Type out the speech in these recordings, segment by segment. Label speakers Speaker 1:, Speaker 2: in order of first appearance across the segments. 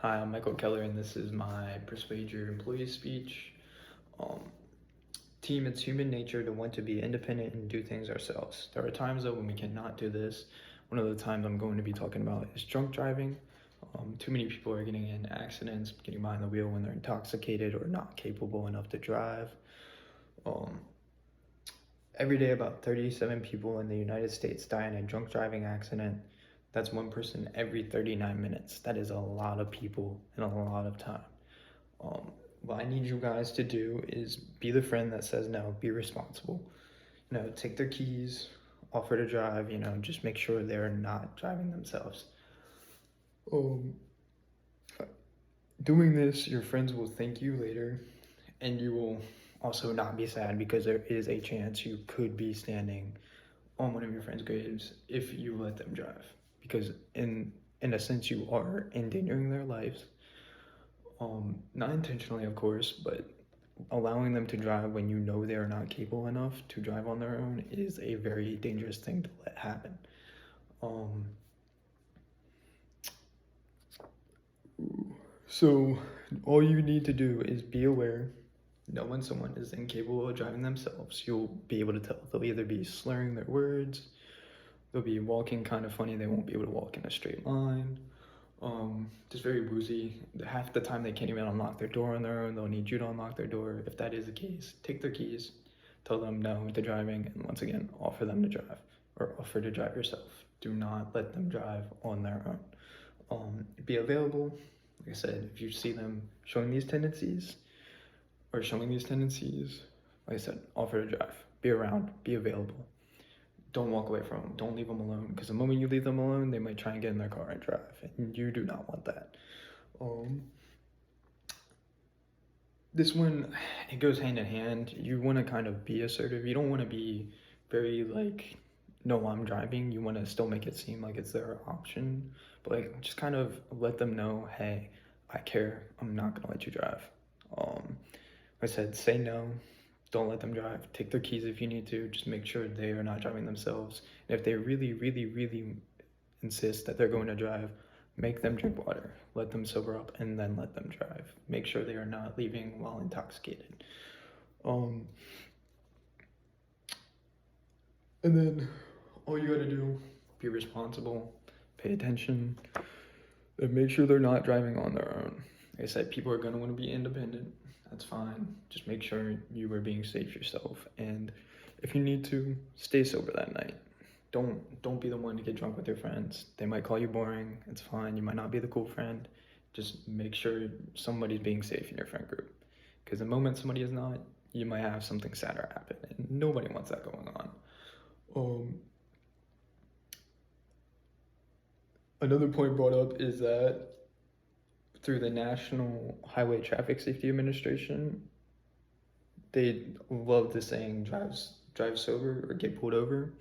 Speaker 1: Hi, I'm Michael Keller, and this is my Persuade Your Employee speech. Um, Team, it's human nature to want to be independent and do things ourselves. There are times, though, when we cannot do this. One of the times I'm going to be talking about is drunk driving. Too many people are getting in accidents, getting behind the wheel when they're intoxicated or not capable enough to drive. Um, every day, about 37 people in the United States die in a drunk driving accident. That's one person every 39 minutes. That is a lot of people in a lot of time. What I need you guys to do is be the friend that says no, be responsible. Take their keys, offer to drive, just make sure they're not driving themselves. Um, Doing this, your friends will thank you later, and you will also not be sad because there is a chance you could be standing on one of your friends' graves if you let them drive. Because in a sense, you are endangering their lives. Not intentionally, of course, but allowing them to drive when you know they are not capable enough to drive on their own is a very dangerous thing to let happen. Um, so all you need to do is be aware. Know when someone is incapable of driving themselves, you'll be able to tell. They'll either be slurring their words, they'll be walking kind of funny, they won't be able to walk in a straight line. Just very woozy. Half the time they can't even unlock their door on their own. They'll need you to unlock their door. If that is the case, take their keys, tell them no to driving, and once again, offer them to drive or offer to drive yourself. Do not let them drive on their own. Be available. Like I said, if you see them showing these tendencies, like I said, offer to drive. Be around, be available. Don't walk away from them. Don't leave them alone, because the moment you leave them alone, they might try and get in their car and drive, and you do not want that. Um, this one, it goes hand in hand. You want to kind of be assertive. You don't want to be very like, no, I'm driving. You want to still make it seem like it's their option, but like just kind of let them know, hey, I care. I'm not gonna let you drive. Like I said, say no. Don't let them drive. Take their keys if you need to. Just make sure they are not driving themselves. And if they really, really, really insist that they're going to drive, make them drink water. Let them sober up and then let them drive. Make sure they are not leaving while intoxicated. Um, and then all you gotta do, be responsible, pay attention, and make sure they're not driving on their own. Like I said, people are gonna want to be independent. That's fine. Just make sure you are being safe yourself. And if you need to, stay sober that night. Don't be the one to get drunk with your friends. They might call you boring. It's fine. You might not be the cool friend. Just make sure somebody's being safe in your friend group. Because the moment somebody is not, you might have something sadder happen, and nobody wants that going on. Another point brought up is that through the National Highway Traffic Safety Administration, they love the saying drive sober or get pulled over,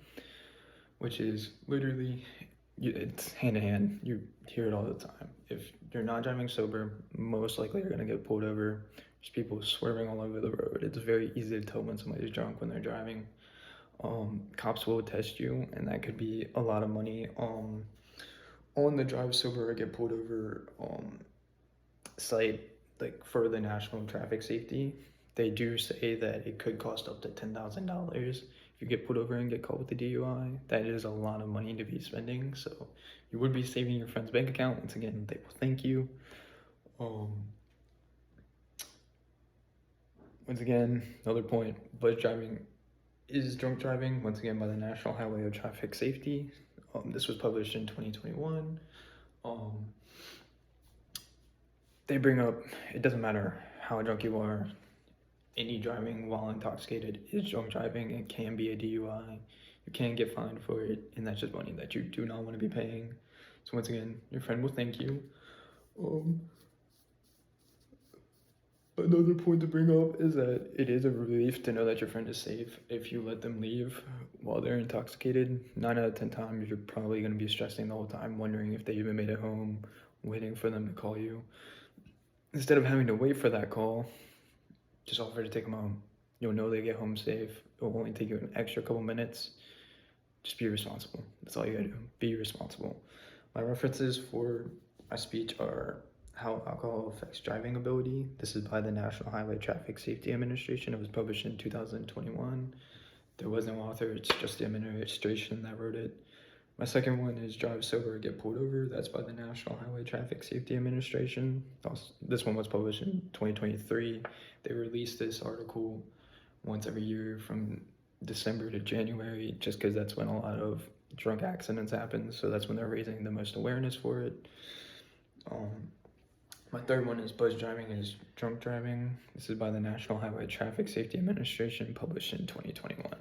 Speaker 1: which is literally, it's hand in hand. You hear it all the time. If you're not driving sober, most likely you're gonna get pulled over. There's people swerving all over the road. It's very easy to tell when somebody's drunk when they're driving. Cops will test you, and that could be a lot of money. On the drive sober or get pulled over site, like for the national traffic safety, they do say that it could cost up to $10,000 if you get pulled over and get caught with a DUI. That is a lot of money to be spending, so you would be saving your friend's bank account. Once again, they will thank you. Once again, another point, bus driving is drunk driving, once again by the National Highway of Traffic Safety. This was published in 2021. They bring up, it doesn't matter how drunk you are, any driving while intoxicated is drunk driving. It can be a DUI. You can get fined for it, and that's just money that you do not want to be paying. So once again, your friend will thank you. Another point to bring up is that it is a relief to know that your friend is safe. If you let them leave while they're intoxicated, 9 out of 10 times you're probably going to be stressing the whole time, wondering if they even made it home, waiting for them to call you. Instead of having to wait for that call, just offer to take them home. You'll know they get home safe. It will only take you an extra couple minutes. Just be responsible. That's all you gotta do. Be responsible. My references for my speech are how alcohol affects driving ability. This is by the National Highway Traffic Safety Administration. It was published in 2021. There was no author, it's just the administration that wrote it. My second one is Drive Sober or Get Pulled Over. That's by the National Highway Traffic Safety Administration. This one was published in 2023. They release this article once every year from December to January, just because that's when a lot of drunk accidents happen. So that's when they're raising the most awareness for it. My third one is Buzz Driving is Drunk Driving. This is by the National Highway Traffic Safety Administration, published in 2021.